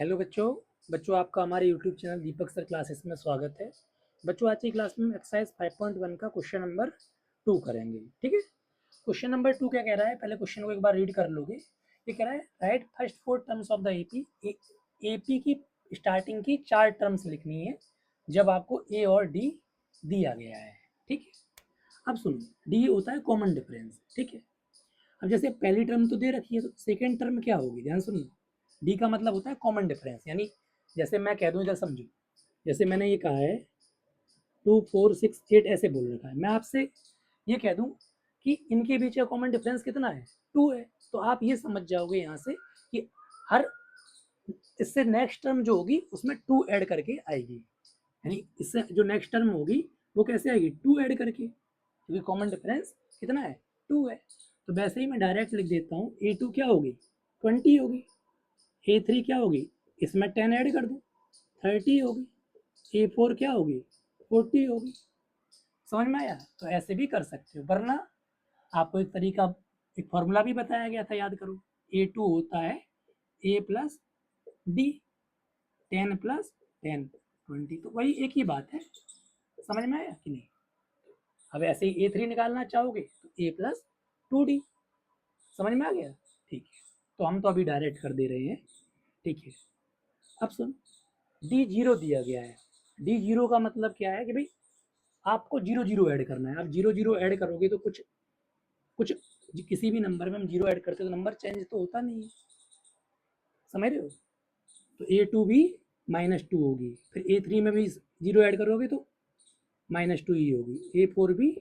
Hello बच्चों आपका हमारे यूट्यूब चैनल दीपक सर क्लासेस में स्वागत है। बच्चों आज की क्लास में हम एक्सरसाइज 5.1 का क्वेश्चन नंबर 2 करेंगे। ठीक है, क्वेश्चन नंबर 2 क्या कह रहा है, पहले क्वेश्चन को एक बार रीड कर लोगे। ये कह रहा है right first 4 terms of the AP. AP की स्टार्टिंग की 4 टर्म्स लिखनी है जब आपको ए और डी दिया गया है। ठीक है, अब सुनो, डी होता है कॉमन डिफरेंस। ठीक है, अब जैसे पहली टर्म तो दे रखी है तो सेकेंड टर्म क्या होगी, ध्यान सुनो। डी का मतलब होता है कॉमन डिफरेंस, यानी जैसे मैं कह दूं, जैसे समझो, जैसे मैंने ये कहा है 2 4 6 8 ऐसे बोल रखा है, मैं आपसे ये कह दूं कि इनके बीच का कॉमन डिफरेंस कितना है, 2 है, तो आप ये समझ जाओगे यहाँ से कि हर इससे नेक्स्ट टर्म जो होगी उसमें 2 ऐड करके आएगी, यानी इससे जो नेक्स्ट टर्म होगी वो कैसे आएगी, 2 ऐड करके, क्योंकि कॉमन डिफरेंस कितना है, 2 है। तो वैसे ही मैं डायरेक्ट लिख देता हूँ, A2 क्या होगी, 20 होगी, A3 क्या होगी, इसमें 10 ऐड कर दूँ, 30 होगी, A4 क्या होगी, 40 होगी। समझ में आया? तो ऐसे भी कर सकते हो, वरना आपको एक तरीका, एक फॉर्मूला भी बताया गया था, याद करो। A2 होता है A प्लस डी, 10 प्लस 10 20, तो वही एक ही बात है। समझ में आया कि नहीं? अब ऐसे ही A3 निकालना चाहोगे तो A प्लस 2D। समझ में आ गया? ठीक है, तो हम तो अभी डायरेक्ट कर दे रहे हैं। ठीक है, अब सुन, डी जीरो दिया गया है। डी जीरो का मतलब क्या है कि भाई आपको जीरो जीरो ऐड करना है। आप जीरो जीरो ऐड करोगे तो कुछ कुछ किसी भी नंबर में हम जीरो ऐड करते तो नंबर चेंज तो होता नहीं है, समझ रहे हो? तो A2 भी -2 होगी, फिर A3 में भी जीरो ऐड करोगे तो -2 ही होगी, A4 भी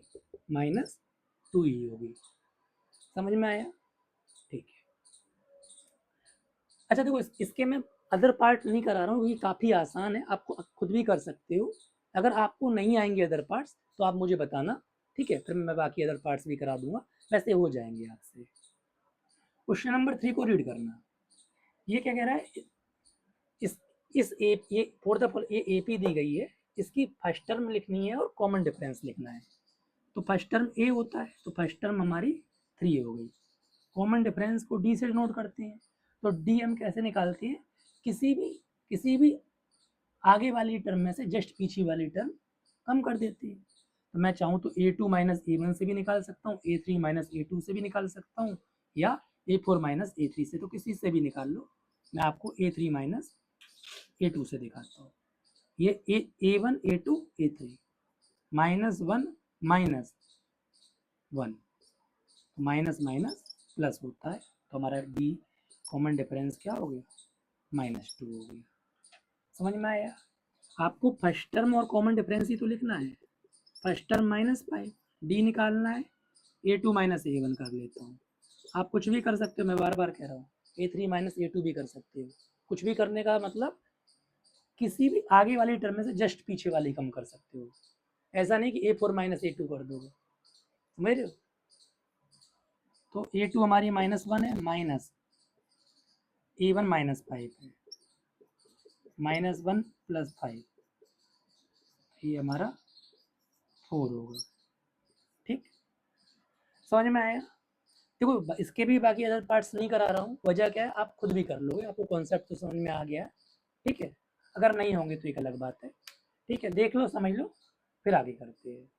-2 ही होगी। समझ में आया? ठीक है, अच्छा देखो, इसके मैं अदर पार्ट नहीं करा रहा हूँ क्योंकि काफ़ी आसान है, आपको खुद भी कर सकते हो। अगर आपको नहीं आएंगे अदर पार्ट्स तो आप मुझे बताना, ठीक है, फिर मैं बाकी अदर पार्ट्स भी करा दूंगा, वैसे हो जाएंगे आपसे। क्वेश्चन नंबर 3 को रीड करना। ये क्या कह रहा है, इस ए ये फॉर द ये एपी दी गई है, इसकी फर्स्ट टर्म लिखनी है और कॉमन डिफरेंस लिखना है। तो फर्स्ट टर्म ए होता है, तो फर्स्ट टर्म हमारी 3 हो गई। कॉमन डिफरेंस को डी से नोट करते हैं, तो डी हम कैसे निकालते हैं, किसी भी आगे वाली टर्म में से जस्ट पीछे वाली टर्म कम कर देते हैं। तो मैं चाहूँ तो A2 माइनस A1 से भी निकाल सकता हूँ, A3 माइनस A2 से भी निकाल सकता हूँ, या A4 माइनस A3 से, तो किसी से भी निकाल लो। मैं आपको A3 माइनस A2 से दिखाता हूँ। ये A1 A2 A3 -1 -1, minus minus plus होता है, तो हमारा डी कॉमन डिफरेंस क्या हो गया, -2 हो गया। समझ में आया? आपको फर्स्ट टर्म और कॉमन डिफरेंस ही तो लिखना है। फर्स्ट टर्म -5, डी निकालना है, A2 माइनस A1 कर लेता हूँ। आप कुछ भी कर सकते हो, मैं बार बार कह रहा हूँ, A3 माइनस A2 भी कर सकते हो। कुछ भी करने का मतलब किसी भी आगे वाली टर्म में से जस्ट पीछे वाली कम कर सकते हो, ऐसा नहीं कि A4 माइनस A2 कर दोगे। समझ रहे हो? तो A2 हमारी -1 है, माइनस A1 -5 है, -1 + 5, ये हमारा 4 होगा। ठीक, समझ में आया? देखो, इसके भी बाकी अदर पार्ट्स नहीं करा रहा हूँ, वजह क्या है, आप खुद भी कर लोगे, आपको कॉन्सेप्ट तो समझ में आ गया है। ठीक है, अगर नहीं होंगे तो एक अलग बात है। ठीक है, देख लो, समझ लो, फिर आगे करते हैं।